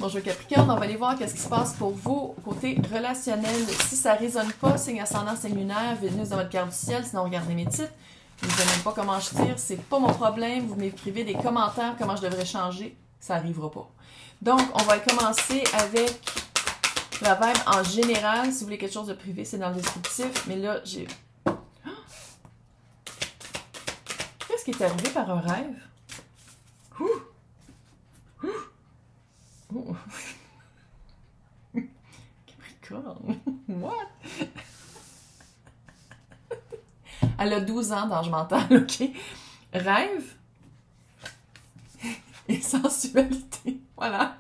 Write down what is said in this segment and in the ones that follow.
Bonjour Capricorne, on va aller voir qu'est-ce qui se passe pour vous côté relationnel. Si ça ne résonne pas, signe ascendant, signe lunaire, Vénus dans votre carte du ciel, sinon regardez mes titres. Vous ne savez même pas comment je tire, c'est pas mon problème. Vous m'écrivez des commentaires, comment je devrais changer, ça n'arrivera pas. Donc, on va commencer avec la vibe en général. Si vous voulez quelque chose de privé, c'est dans le descriptif. Mais là, j'ai... Qu'est-ce qui est arrivé par un rêve? Ouh! Oh. Capricorne, what? Elle a 12 ans d'âge mental, ok? Rêve et sensualité, voilà.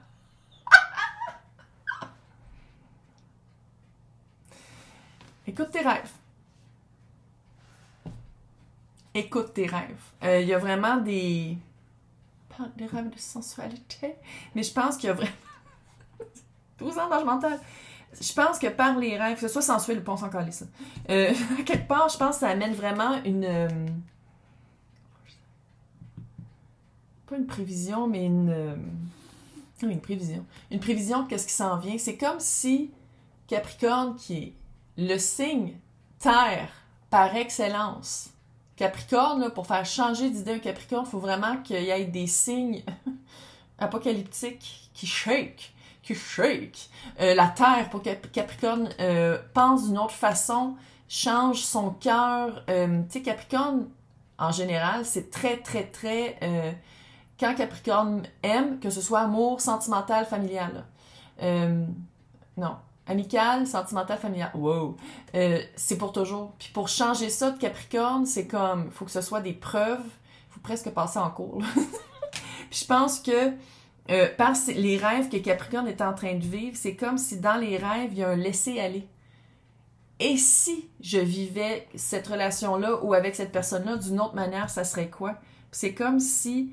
Écoute tes rêves. Écoute tes rêves. Il y a vraiment des rêves de sensualité, mais je pense qu'il y a vraiment 12 ans d'âge mental. Je pense que par les rêves, que ce soit sensuel ou pas, on s'en calait ça. À quelque part, je pense que ça amène vraiment une... pas une prévision, mais une prévision. Une prévision de qu'est-ce qui s'en vient. C'est comme si Capricorne, qui est le signe Terre par excellence, Capricorne, là, pour faire changer d'idée un Capricorne, il faut vraiment qu'il y ait des signes apocalyptiques qui shake. La Terre, pour que Capricorne pense d'une autre façon, change son cœur. Tu sais, Capricorne, en général, c'est très, quand Capricorne aime, que ce soit amour, sentimental, familial. Non. Amical, sentimental, familial. Wow! C'est pour toujours. Puis pour changer ça de Capricorne, c'est comme, il faut que ce soit des preuves. Il faut presque passer en cours. Puis je pense que par les rêves que Capricorne est en train de vivre, c'est comme si dans les rêves, il y a un laisser-aller. Et si je vivais cette relation-là ou avec cette personne-là d'une autre manière, ça serait quoi? Puis c'est comme si...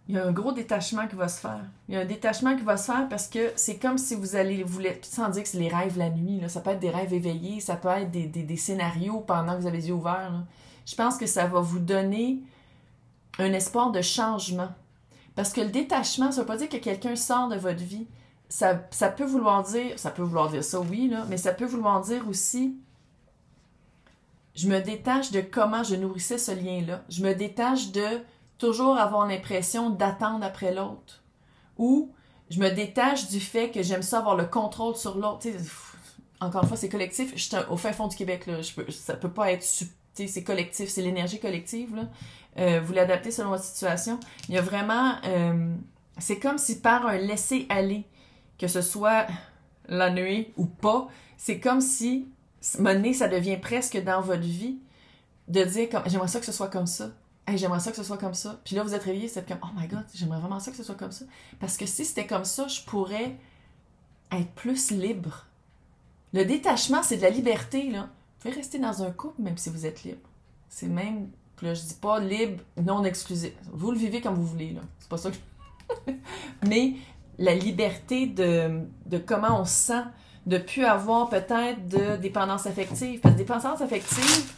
il y a un gros détachement qui va se faire. Il y a un détachement qui va se faire parce que c'est comme si vous allez... sans dire que c'est les rêves la nuit, là, ça peut être des rêves éveillés, ça peut être des scénarios pendant que vous avez les yeux ouverts. Là. Je pense que ça va vous donner un espoir de changement. Parce que le détachement, ça ne veut pas dire que quelqu'un sort de votre vie. Ça peut vouloir dire ça, oui, là, mais ça peut vouloir dire aussi... Je me détache de comment je nourrissais ce lien-là. Je me détache de... toujours avoir l'impression d'attendre après l'autre. Ou je me détache du fait que j'aime ça avoir le contrôle sur l'autre. Encore une fois, c'est collectif. Je suis au fin fond du Québec. Là. Ça peut pas être... C'est collectif, c'est l'énergie collective. Là. Vous l'adaptez selon votre situation. Il y a vraiment... c'est comme si par un laisser-aller, que ce soit la nuit ou pas, c'est comme si, monnaie, ça devient presque dans votre vie, de dire comme j'aimerais ça que ce soit comme ça. Hey, j'aimerais ça que ce soit comme ça. Puis là, vous êtes réveillé, c'est comme, oh my God, j'aimerais vraiment ça que ce soit comme ça. Parce que si c'était comme ça, je pourrais être plus libre. Le détachement, c'est de la liberté, là. Vous pouvez rester dans un couple, même si vous êtes libre. C'est même, là, je dis pas libre, non exclusif. Vous le vivez comme vous voulez, là. C'est pas ça que je... Mais la liberté de comment on se sent, de plus avoir peut-être de dépendance affective. Parce que dépendance affective...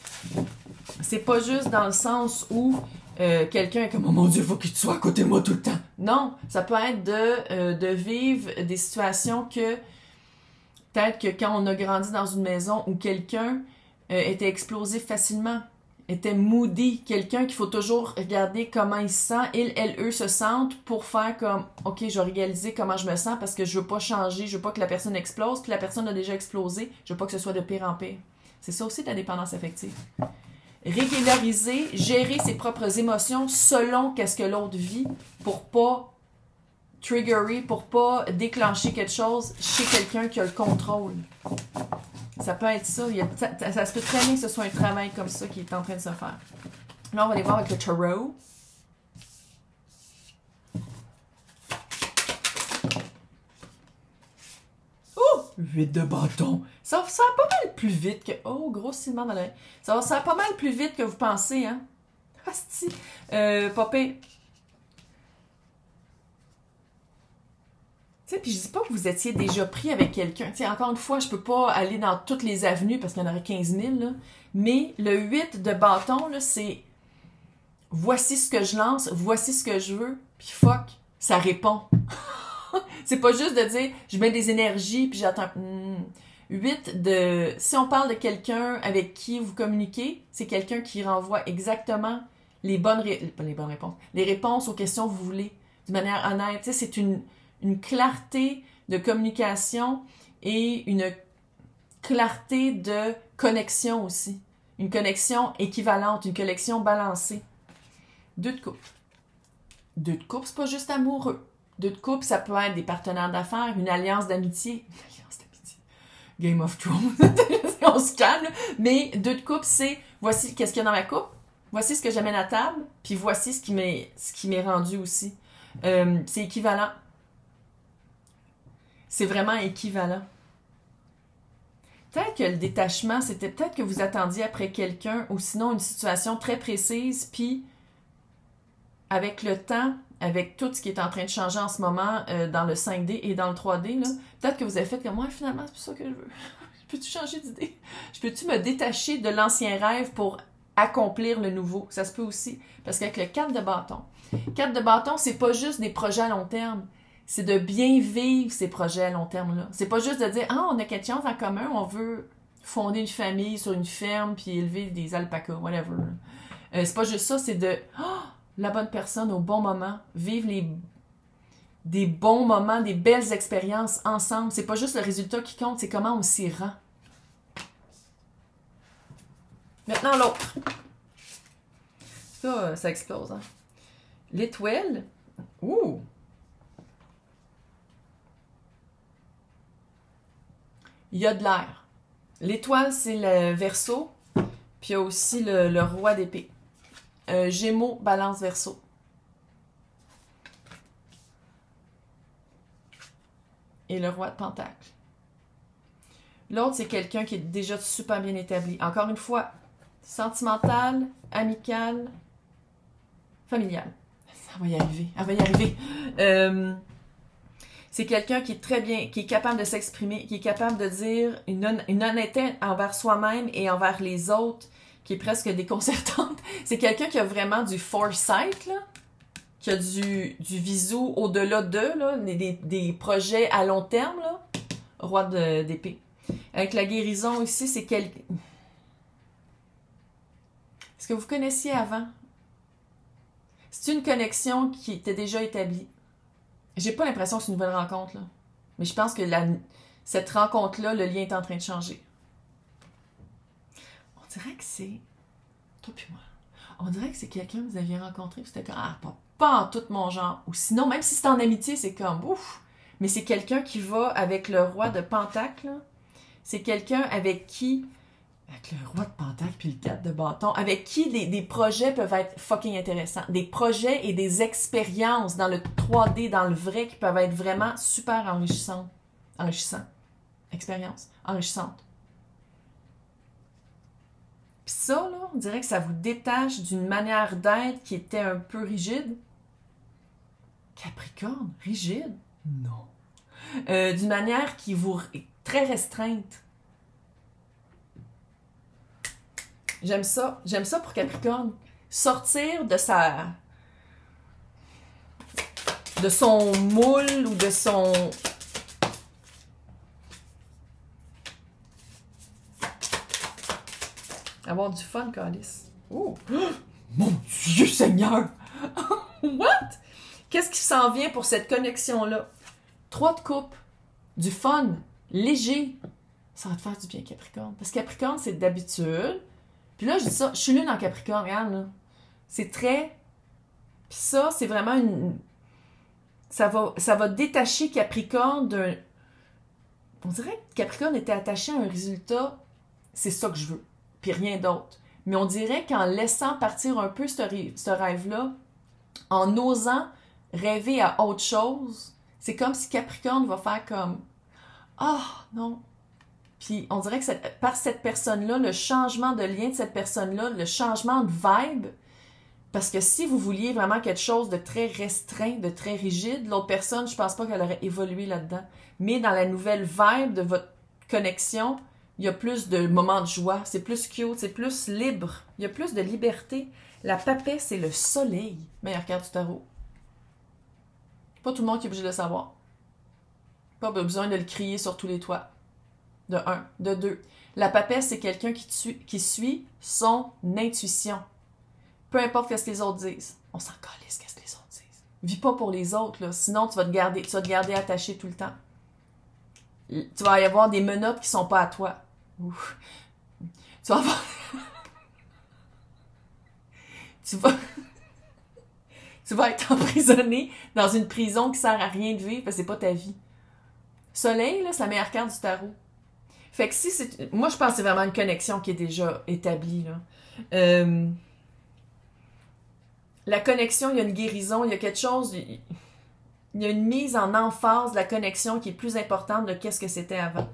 c'est pas juste dans le sens où quelqu'un est comme « Oh mon Dieu, il faut que tu sois à côté de moi tout le temps! » Non, ça peut être de vivre des situations que peut-être que quand on a grandi dans une maison où quelqu'un était explosif facilement, était moody, quelqu'un qu'il faut toujours regarder comment il se sent, eux se sentent pour faire comme « Ok, je vais réaliser comment je me sens parce que je veux pas changer, je veux pas que la personne explose, puis la personne a déjà explosé, je veux pas que ce soit de pire en pire. » C'est ça aussi la dépendance affective. Régulariser, gérer ses propres émotions selon qu'est-ce que l'autre vit pour pas triggerer, pour pas déclencher quelque chose chez quelqu'un qui a le contrôle. Ça peut être ça. Ça se peut très bien que ce soit un travail comme ça qui est en train de se faire. Là, on va aller voir avec le tarot. Oh! 8 de bâton. Ça va pas mal plus vite que... Oh, gros ciment dans l'œil. Ça va pas mal plus vite que vous pensez, hein? Asti. Popé. Tu sais, puis je dis pas que vous étiez déjà pris avec quelqu'un. Tu sais, encore une fois, je peux pas aller dans toutes les avenues parce qu'il y en aurait 15 000, là. Mais le 8 de bâton, là, c'est... voici ce que je lance, voici ce que je veux, puis fuck, ça répond. C'est pas juste de dire, je mets des énergies, puis j'attends. 8, si on parle de quelqu'un avec qui vous communiquez, c'est quelqu'un qui renvoie exactement les bonnes réponses, les réponses aux questions que vous voulez, de manière honnête. Tu sais, c'est une clarté de communication et une clarté de connexion aussi. Une connexion équivalente, une connexion balancée. 2 de coupe. 2 de coupe, c'est pas juste amoureux. 2 de coupe, ça peut être des partenaires d'affaires, une alliance d'amitié. Une alliance d'amitié. Game of Thrones. On se calme. Mais 2 de coupe, c'est voici qu'est-ce qu'il y a dans ma coupe. Voici ce que j'amène à table. Puis voici ce qui m'est rendu aussi. C'est équivalent. C'est vraiment équivalent. Peut-être que le détachement, c'était peut-être que vous attendiez après quelqu'un ou sinon une situation très précise, puis avec le temps, avec tout ce qui est en train de changer en ce moment dans le 5D et dans le 3D, là, peut-être que vous avez fait comme moi, finalement, c'est pour ça que je veux. Je peux-tu changer d'idée? Je peux-tu me détacher de l'ancien rêve pour accomplir le nouveau? Ça se peut aussi. Parce qu'avec le 4 de bâton, 4 de bâton, c'est pas juste des projets à long terme. C'est de bien vivre ces projets à long terme-là. C'est pas juste de dire « Ah, on a quelque chose en commun, on veut fonder une famille sur une ferme puis élever des alpacas, whatever. » C'est pas juste ça, c'est de la bonne personne au bon moment, vivre des bons moments, des belles expériences ensemble. C'est pas juste le résultat qui compte, c'est comment on s'y rend. Maintenant, l'autre. Ça explose, hein? L'étoile. Ouh! Il y a de l'air. L'étoile, c'est le Verseau. Puis il y a aussi le roi d'épée. Gémeaux, balance, Verseau. Et le roi de pentacle. L'autre, c'est quelqu'un qui est déjà super bien établi. Encore une fois, sentimental, amical, familial. Ça va y arriver. Elle va y arriver. C'est quelqu'un qui est très bien, qui est capable de s'exprimer, qui est capable de dire une honnêteté envers soi-même et envers les autres, qui est presque déconcertante. C'est quelqu'un qui a vraiment du foresight, là, qui a du visu au-delà d'eux, là, des projets à long terme, là. Roi d'épée. Avec la guérison ici, c'est quelqu'un... Est-ce que vous connaissiez avant? C'est une connexion qui était déjà établie. J'ai pas l'impression que c'est une nouvelle rencontre, là. Mais je pense que cette rencontre-là, le lien est en train de changer. On dirait que c'est... Toi puis moi. On dirait que c'est quelqu'un que vous aviez rencontré, puis c'était comme, ah, pas en tout mon genre. Ou sinon, même si c'est en amitié, c'est comme, ouf! Mais c'est quelqu'un qui va avec le roi de Pentacle, là. C'est quelqu'un avec qui... Avec le roi de Pentacle puis le 4 de bâton, avec qui des projets peuvent être fucking intéressants. Des projets et des expériences dans le 3D, dans le vrai, qui peuvent être vraiment super enrichissants. Expérience enrichissante. Puis ça, là, on dirait que ça vous détache d'une manière d'être qui était un peu rigide. Capricorne, rigide? Non. D'une manière qui vous est très restreinte. J'aime ça pour Capricorne. Sortir de son moule ou de son... Avoir du fun, Calice. Oh! Mon Dieu Seigneur! What? Qu'est-ce qui s'en vient pour cette connexion-là? 3 de coupe. Du fun. Léger. Ça va te faire du bien, Capricorne. Parce que Capricorne, c'est d'habitude... Puis là, je dis ça, je suis lune en Capricorne, regarde, là. C'est très... Puis ça, c'est vraiment une... Ça va détacher Capricorne d'un... On dirait que Capricorne était attaché à un résultat, c'est ça que je veux, puis rien d'autre. Mais on dirait qu'en laissant partir un peu ce rêve-là, en osant rêver à autre chose, c'est comme si Capricorne va faire comme... Ah, non... Puis on dirait que par cette personne-là, le changement de lien de cette personne-là, le changement de vibe, parce que si vous vouliez vraiment quelque chose de très restreint, de très rigide, l'autre personne, je pense pas qu'elle aurait évolué là-dedans. Mais dans la nouvelle vibe de votre connexion, il y a plus de moments de joie, c'est plus cute, c'est plus libre, il y a plus de liberté. La papaye, c'est le soleil. Meilleure carte du tarot. Pas tout le monde qui est obligé de le savoir. Pas besoin de le crier sur tous les toits. De un. De deux. La papesse, c'est quelqu'un qui suit son intuition. Peu importe ce que les autres disent. On s'en calisse ce que les autres disent. Vis pas pour les autres, là. Sinon tu vas te garder attaché tout le temps. Tu vas y avoir des menottes qui sont pas à toi. Ouf. Tu vas avoir... tu vas être emprisonné dans une prison qui sert à rien de vivre parce que c'est pas ta vie. Soleil, là, c'est la meilleure carte du tarot. Fait que si c'est... Moi, je pense que c'est vraiment une connexion qui est déjà établie, là. La connexion, il y a une guérison, il y a quelque chose... Il y a une mise en emphase de la connexion qui est plus importante de qu'est-ce que c'était avant.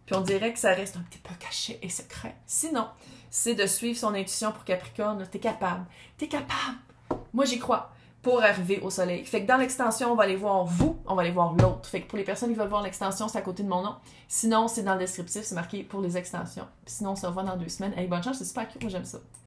Puis on dirait que ça reste un petit peu caché et secret. Sinon, c'est de suivre son intuition pour Capricorne. T'es capable. T'es capable. Moi, j'y crois. Pour arriver au soleil. Fait que dans l'extension, on va aller voir vous, on va aller voir l'autre. Fait que pour les personnes qui veulent voir l'extension, c'est à côté de mon nom. Sinon, c'est dans le descriptif, c'est marqué pour les extensions. Puis sinon, on se revoit dans 2 semaines. Hey, bonne chance, c'est super cool, moi j'aime ça.